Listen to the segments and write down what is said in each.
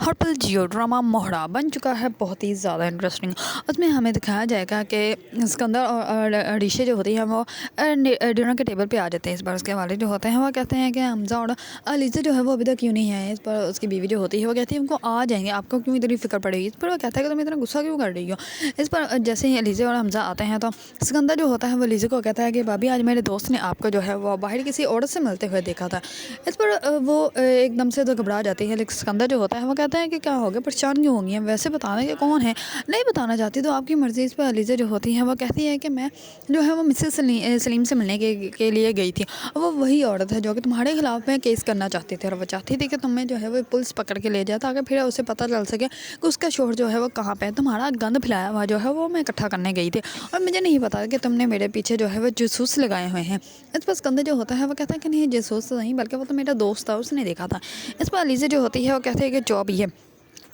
Hotel जियो drama मोहरा बन चुका है बहुत ही ज़्यादा इंटरेस्टिंग। उसमें हमें दिखाया जाएगा कि सिकंदर और अरीशा जो होती हैं वो डिनर के टेबल पे आ जाते हैं। इस बार उसके वालिद जो होते हैं वो कहते हैं कि हमजा और अलीज़ा जो है वो अभी तक क्यों नहीं आए। इस पर उसकी बीवी जो होती है वो कहती है उनको आ जाएंगे, आपको क्यों इतनी फ़िक्र पड़ेगी। इस पर वो कहता है कि तुम इतना गुस्सा क्यों कर रही हो। इस पर जैसे ही अलीज़ा और हमजा आते हैं तो सिकंदर जो होता है वो अलीज़ा को कहता है कि भाभी आज मेरे दोस्त ने आपको जो है वो बाहर किसी औरत से मिलते हुए देखा था। इस पर वो एकदम से तो घबरा जाती है, लेकिन सिकंदर जो होता है वो कहता है कि क्या हो गया, परेशान क्यों होंगी हैं, वैसे बताना कि कौन है। नहीं बताना चाहती तो आपकी मर्ज़ी। इस पर अलीज़ा जो होती है वो कहती है कि मैं जो है वो मिसेस सलीम से मिलने के लिए गई थी। वो वही औरत है जो कि तुम्हारे खिलाफ में केस करना चाहती थी और वो चाहती थी कि तुम्हें जो है वो पुलिस पकड़ के ले जाए ताकि फिर उसे पता चल सके कि उसका शोहर जो है वो कहाँ पे है। तुम्हारा गंद फैलाया हुआ जो है वो मैं इकट्ठा करने गई थी और मुझे नहीं पता कि तुमने मेरे पीछे जो है वो जासूस लगाए हुए हैं। इस पर सिकंदर जो होता है वो कहता है कि नहीं जासूस तो नहीं, बल्कि वो तो मेरा दोस्त था, उसने देखा था। इस पर अलीज़ा जो होती है वो कहते हैं कि जो भी है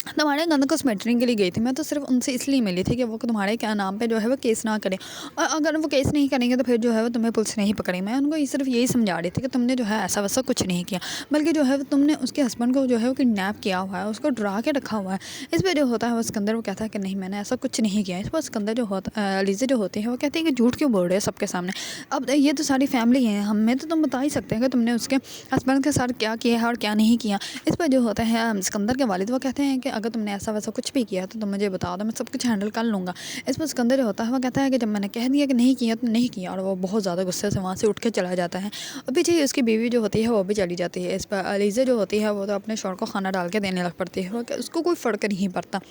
तुम्हारे गंद को समेटने के लिए गई थी, मैं तो सिर्फ उनसे इसलिए मिली थी कि वो तुम्हारे क्या नाम पे जो है वो केस ना करें, और अगर वो केस नहीं करेंगे तो फिर जो है वो तुम्हें पुलिस नहीं पकड़े। मैं उनको ये सिर्फ यही समझा रही थी कि तुमने जो है ऐसा वैसा कुछ नहीं किया, बल्कि जो है वो तुमने उसके हस्बैंड को जो है वो किडनैप किया हुआ है, उसको डरा के रखा हुआ है। इस पर जो होता है वो सिकंदर वो कहता है कि नहीं मैंने ऐसा कुछ नहीं किया। इस पर सिकंदर जो होता अलीज़ा जो होती है वो कहती है कि झूठ क्यों बोल रहे हैं सबके सामने। अब ये तो सारी फैमिली है, हमें तो तुम बता ही सकते हैं कि तुमने उसके हस्बैंड के साथ क्या किया है और क्या नहीं किया। इस पर जो होता है सिकंदर के वालिद वो कहते हैं कि अगर तुमने ऐसा वैसा कुछ भी किया तो तुम मुझे बता दो, मैं सब कुछ हैंडल कर लूँगा। इस पर सिकंदर जो होता है वो कहता है कि जब मैंने कह दिया कि नहीं किया तो नहीं किया, और वो बहुत ज़्यादा गुस्से से वहाँ से उठ के चला जाता है। और पीछे उसकी बीवी जो होती है वो भी चली जाती है। इस पर अलीज़ा जो होती है वो तो अपने शौहर को खाना डाल के देने लग पड़ती है और उसको कोई फ़र्क नहीं पड़ता।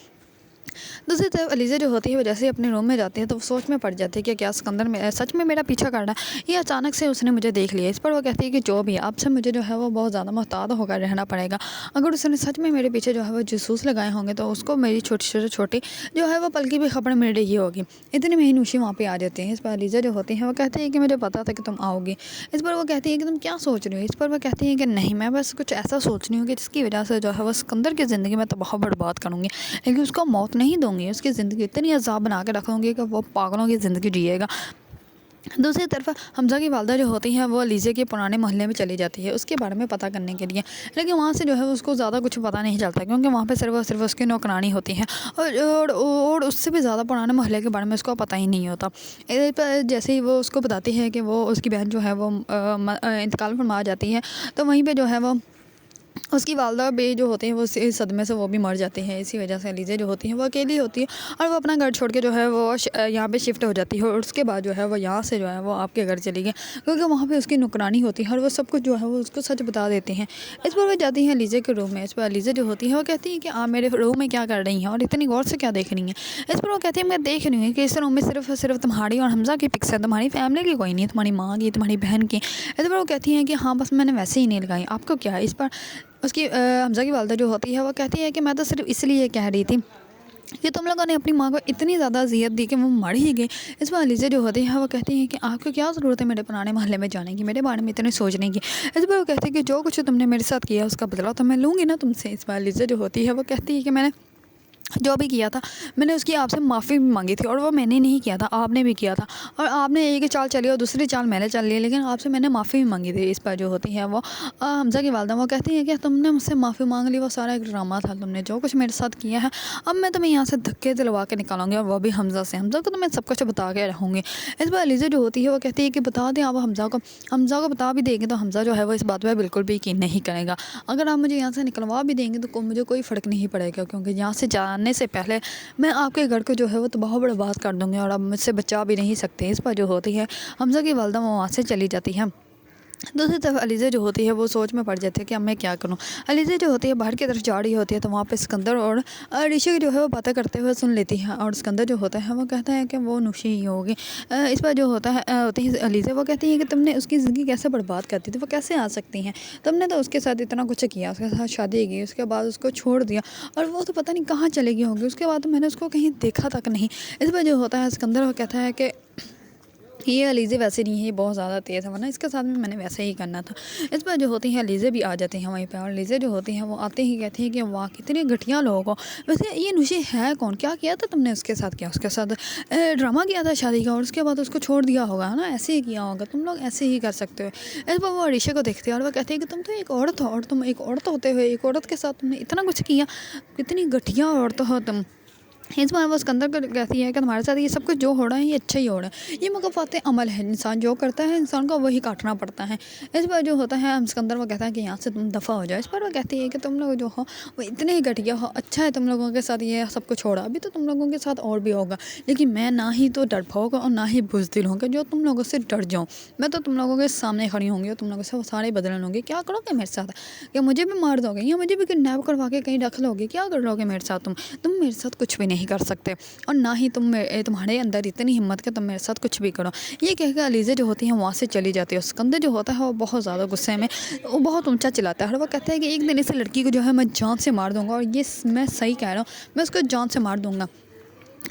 दूसरी तरफ अलीज़ा जो होती है वो जैसे ही अपने रूम में जाती है तो वो सोच में पड़ जाती है कि क्या सिकंदर में सच में मेरा पीछा कर रहा है, ये अचानक से उसने मुझे देख लिया। इस पर वो कहती है कि जो भी अब से मुझे जो है वो बहुत ज़्यादा मोहतात होकर रहना पड़ेगा। अगर उसने सच में मेरे पीछे जो है वो जासूस लगाए होंगे तो उसको मेरी छोटी से छोटी जो है वो पल की भी खबर मिल रही होगी। इतनी में ही नूशी वहाँ पर आ जाती है। इस पर अलीज़ा जो होती है वो कहती है कि मुझे पता था कि तुम आओगी। इस पर वो कहती है कि तुम क्या सोच रही हो। इस पर वो कहती है कि नहीं मैं बस कुछ ऐसा सोच रही हूँ कि जिसकी वजह से जो है वो सिकंदर की ज़िंदगी में तबाह बर्बाद करूँगी, लेकिन उसको मौत नहीं दूँगी, उसकी ज़िंदगी इतनी अज़ाब बना के रखूँगी कि वो पागलों की ज़िंदगी जिएगा। दूसरी तरफ हमज़ा की वालदा जो होती हैं वो अलीज़ा के पुराने मोहल्ले में चली जाती है उसके बारे में पता करने के लिए, लेकिन वहाँ से जो है उसको ज़्यादा कुछ पता नहीं चलता क्योंकि वहाँ पे सिर्फ और सिर्फ उसकी नौकरानी होती है और उससे भी ज़्यादा पुराने मोहल्ले के बारे में उसको पता ही नहीं होता। पर जैसे ही वो उसको बताती है कि वो उसकी बहन जो है वो इंतकाल फरमा जाती है, तो वहीं पर जो है वो उसकी वालदा भी जो होती हैं वो इस सदमे से वो भी मर जाती हैं। इसी वजह से अलीज़ा जो होती हैं वो अकेली होती है और वो अपना घर छोड़ के जो है वो यहाँ पे शिफ्ट हो जाती है और उसके बाद जो है वो यहाँ से जो है वो आपके घर चली गई क्योंकि वहाँ पे उसकी नुकरानी होती है और वो सब कुछ जो है वो उसको सच बता देते हैं। इस पर वो जाती हैं अलीज़ा के रूम में। इस पर अलीज़ा जो होती है वो कहती है कि आप मेरे रूम में क्या कर रही हैं और इतनी गौर से क्या देख रही हैं। इस पर वो कहती है मैं देख रही हूँ कि इस रूम में सिर्फ सिर्फ तुम्हारी और हमज़ा की पिक्स है, तुम्हारी फैमिली की कोई नहीं, तुम्हारी माँ की, तुम्हारी बहन की। इस पर वो कहती हैं कि हाँ बस मैंने वैसे ही नहीं लगाई, आपको क्या है। इस पर उसकी हमज़ा की वालदा जो होती है वो कहती है कि मैं तो सिर्फ इसलिए कह रही थी कि तुम लोगों ने अपनी माँ को इतनी ज़्यादा अज़ियत दी कि वो मर ही गई। इस पर अलीज़ा जो होती है वो कहती है कि आपको क्या ज़रूरत है मेरे पुराने मोहल्ले में जाने की, मेरे बारे में इतने सोचने की। इस पर वो कहती है कि जो कुछ तुमने मेरे साथ किया उसका बदला तो मैं लूँगी ना तुमसे। इस पर अलीज़ा जो होती है वो कहती है कि मैंने जो भी किया था मैंने उसकी आपसे माफ़ी भी मांगी थी और वो मैंने नहीं किया था, आपने भी किया था, और आपने एक ही चाल चली और दूसरी चाल मैंने चल ली, लेकिन आपसे मैंने माफ़ी भी मांगी थी। इस पर जो होती है वो हमज़ा की वालदा वो कहती है कि तुमने मुझसे माफ़ी मांग ली, वो सारा एक ड्रामा था, तुमने जो कुछ मेरे साथ किया है अब मैं तुम्हें यहाँ से धक्के दिलवा के निकालूंगी और वो भी हमज़ा से, हमज़ा को तो मैं सब कुछ बता के रहूँगी। इस पर अलीज़ा जो होती है वो कहती है कि बता दें आप हमज़ा को बता भी देंगे तो हमज़ा जो है वो इस बात पर बिल्कुल भी यकीन नहीं करेगा। अगर आप मुझे यहाँ से निकलवा भी देंगे तो मुझे कोई फ़र्क नहीं पड़ेगा क्योंकि यहाँ से जाने से पहले मैं आपके घर को जो है वो तबाह बर्बाद कर दूँगी और आप मुझसे बचा भी नहीं सकते। इस पर जो होती है हमज़ा की वालदा वो वहाँ से चली जाती है। दूसरी तरफ अलीज़ा जो होती है वो सोच में पड़ जाती है कि अब मैं क्या करूं। अलीज़ा जो होती है बाहर की तरफ जा रही होती है तो वहाँ पे सिकंदर और ऋषि जो है वो बातें करते हुए सुन लेती है और सिकंदर जो होता है वो कहता है कि वो नुशी ही होगी। इस पर जो होता है होती है अलीज़ा वो कहती है कि तुमने उसकी ज़िंदगी कैसे बर्बाद कर दी थी, वो कैसे आ सकती हैं, तुमने तो उसके साथ इतना कुछ किया, उसके साथ शादी की, उसके बाद उसको छोड़ दिया और वो तो पता नहीं कहाँ चली गई होगी, उसके बाद तो मैंने उसको कहीं देखा तक नहीं। इस पर जो होता है सिकंदर वो कहता है कि ये अलीज़े वैसे नहीं है, ये बहुत ज़्यादा तेज़ है, वरना इसके साथ में मैंने वैसे ही करना था। इस पर जो होती हैं अलीज़े भी आ जाते हैं वहीं पे, और अलीज़े जो होती हैं वो आते ही कहती हैं कि वाह कितने घटिया लोग हो। वैसे ये नुशी है कौन? क्या किया था तुमने उसके साथ? क्या उसके साथ ड्रामा किया था शादी का और उसके बाद उसको छोड़ दिया होगा, है ना? ऐसे ही किया होगा, तुम लोग ऐसे ही कर सकते हो। इस पर वो अरीशा को देखती है और वो कहती है कि तुम तो एक औरत हो, और तुम एक औरत होते हुए एक औरत के साथ तुमने इतना कुछ किया, कितनी घटिया औरत हो तुम। इस बार वो सिकंदर को कहती है कि तुम्हारे साथ ये सब कुछ जो हो रहा है ये अच्छा ही हो रहा है, ये मकफ़ात अमल है, इंसान जो करता है इंसान को वही काटना पड़ता है। इस बार जो होता है हम सिकंदर वो कहता है कि यहाँ से तुम दफ़ा हो जाओ। इस पर वो कहती है कि तुम लोग जो हो वो इतने ही घटिया हो, अच्छा है तुम लोगों के साथ ये सब कुछ हो रहा, अभी तो तुम लोगों के साथ और भी होगा, लेकिन मैं ना ही तो डरपोक और ना ही बुज़दिल हूँ कि जो तुम लोगों से डर जाऊँ। मैं तो तुम लोगों के सामने खड़ी होंगी और तुम लोगों से वो सारे बदलन होंगे। क्या करोगे मेरे साथ? क्या मुझे भी मार दोगे या मुझे भी किडनैप करवा के कहीं रख लोगे? क्या कर लोगे मेरे साथ तुम मेरे साथ कुछ भी नहीं कर सकते, और ना ही तुम्हारे अंदर इतनी हिम्मत कि तुम मेरे साथ कुछ भी करो। ये कहकर अलीज़ा जो होती हैं वहाँ से चली जाती है। सिकंदर जो होता है वो बहुत ज़्यादा गुस्से में, वो बहुत ऊंचा चिल्लाता है और वो कहता है कि एक दिन इस लड़की को जो है मैं जान से मार दूंगा, और ये मैं सही कह रहा हूँ, मैं उसको जान से मार दूंगा।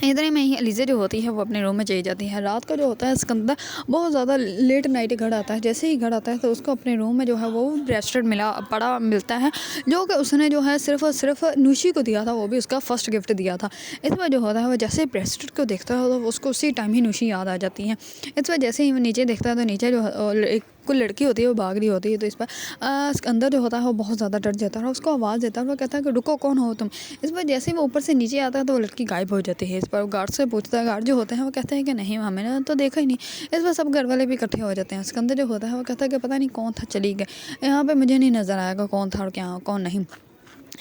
इतने में ही अलीज़ा जो होती है वो अपने रूम में चली जाती है। रात का जो होता है सिकंदर बहुत ज़्यादा लेट नाइट घर आता है। जैसे ही घर आता है तो उसको अपने रूम में जो है वो ब्रेसलेट मिलता है, जो कि उसने जो है सिर्फ़ और सिर्फ नूशी को दिया था, वो भी उसका फ़र्स्ट गिफ्ट दिया था। इस पर जो होता है वो जैसे ब्रेसलेट को देखता है तो उसको उसी टाइम ही नूशी याद आ जाती है। इस पर जैसे ही वो नीचे देखता है तो नीचे जो एक कोई लड़की होती है वो भाग रही होती है, तो इस पर अंदर जो होता है वो बहुत ज़्यादा डर जाता है और उसको आवाज़ देता है और वो कहता है कि रुको, कौन हो तुम? इस पर जैसे ही वो ऊपर से नीचे आता है तो वो लड़की गायब हो जाती है। इस पर गार्ड से पूछता है, गार्ड जो होते हैं वो कहते हैं कि नहीं वहाँ मैंने तो देखा ही नहीं। इस पर सब घर वाले भी इकट्ठे हो जाते हैं। सिकंदर जो होता है वो कहता है कि पता नहीं कौन था, चली गए, यहाँ पे मुझे नहीं नज़र आएगा कौन था और क्या कौन नहीं।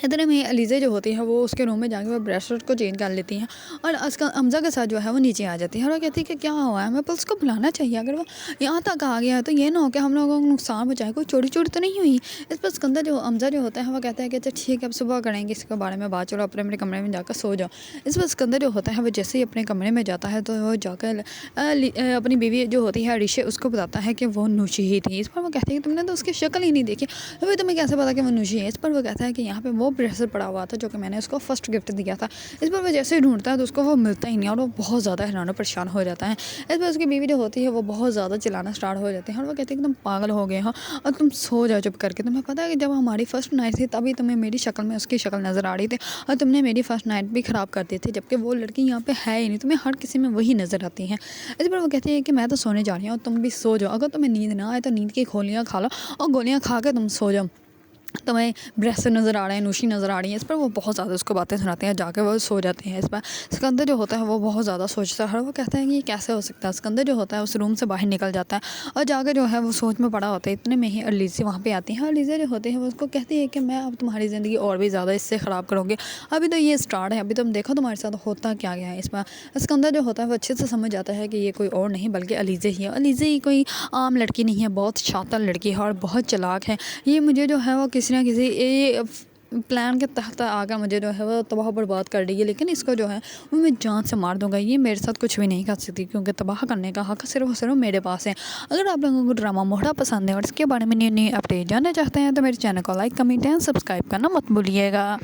इतने में अलीज़ा जो होती है वो उसके रूम में जाके वो ब्रेसलेट को चेंज कर लेती हैं और उसका हमज़ा के साथ जो है वो नीचे आ जाती है और वो कहती है कि क्या हुआ है, हमें पुलिस को बुलाना चाहिए, अगर वो यहाँ तक आ गया है तो ये ना हो कि हम लोगों को नुकसान पहुँचाए, कोई चोरी चोरी तो नहीं हुई। इस पर सिकंदर जो हमज़ा जो होता है वो कहता है कि अच्छा ठीक है अब सुबह करेंगे इसके बारे में बात, चलो अपने अपने कमरे में जाकर सो जाओ। इस पर सिकंदर जो होता है वो जैसे ही अपने कमरे में जाता है तो वो जाकर अपनी बीवी जो होती है अरीशा उसको बताता है कि वो नूशी ही थी। इस पर वो कहती है कि तुमने तो उसकी शक्ल ही नहीं देखी, अभी तुम्हें कैसे पता कि वो नूशी है? इस पर वो कहता है कि यहाँ पे वो ब्रेसलेट पड़ा हुआ था जो कि मैंने उसको फर्स्ट गिफ्ट दिया था। इस पर वो जैसे ही ढूंढता है तो उसको वो मिलता ही नहीं और वो बहुत ज़्यादा हैरान और परेशान हो जाता है। इस पर उसकी बीवी जो होती है वो बहुत ज़्यादा चिल्लाना स्टार्ट हो जाती है और वो कहती है कि तुम पागल हो गए हो और तुम सो जाओ चुप करके। तुम्हें पता है कि जब हमारी फर्स्ट नाइट थी तभी तुम्हें मेरी शक्ल में उसकी शक्ल नज़र आ रही थी और तुमने मेरी फर्स्ट नाइट भी ख़राब कर दी थी, जबकि वो लड़की यहाँ पे है ही नहीं, तुम्हें हर किसी में वही नज़र आती है। इस पर वो कहती है कि मैं तो सोने जा रही हूँ, तुम भी सो जाओ, अगर तुम्हें नींद ना आए तो नींद की गोलियाँ खा लो और गोलियाँ खा के तुम सो जाओ, तुम्हें ब्रेस्ट नज़र आ रहे हैं, नूशी नज़र आ रही है। इस पर वो बहुत ज़्यादा उसको बातें सुनाते हैं, जाके वो सो जाते हैं। इस पर सिकंदर जो होता है वो बहुत ज़्यादा सोचता है और वो कहता है कि ये कैसे हो सकता है। सिकंदर जो होता है उस रूम से बाहर निकल जाता है और जाकर जो है वो सोच में पड़ा होता है। इतने में ही अलीज़ा वहाँ पे आती है और अलीज़ा जो होती है वो उसको कहती है कि मैं अब तुम्हारी ज़िंदगी और भी ज़्यादा इससे ख़राब करूँगी, अभी तो ये स्टार्ट है, अभी तुम देखो तुम्हारे साथ होता क्या गया है। इस पर सिकंदर जो होता है वो अच्छे से समझ जाता है कि ये कोई और नहीं बल्कि अलीज़ा ही है। अलीज़ा ही कोई आम लड़की नहीं है, बहुत शातिर लड़की है और बहुत चालाक है। ये मुझे जो है वो किसी ना किसी ये प्लान के तहत आकर मुझे जो है वो तबाह बर्बाद कर रही है, लेकिन इसको जो है वो मैं जान से मार दूंगा, ये मेरे साथ कुछ भी नहीं कर सकती क्योंकि तबाह करने का हक सिर्फ और सिर्फ मेरे पास है। अगर आप लोगों को ड्रामा मोहरा पसंद है और इसके बारे में नई नई अपडेट जानना चाहते हैं तो मेरे चैनल को लाइक, कमेंट एंड सब्सक्राइब करना मत भूलिएगा।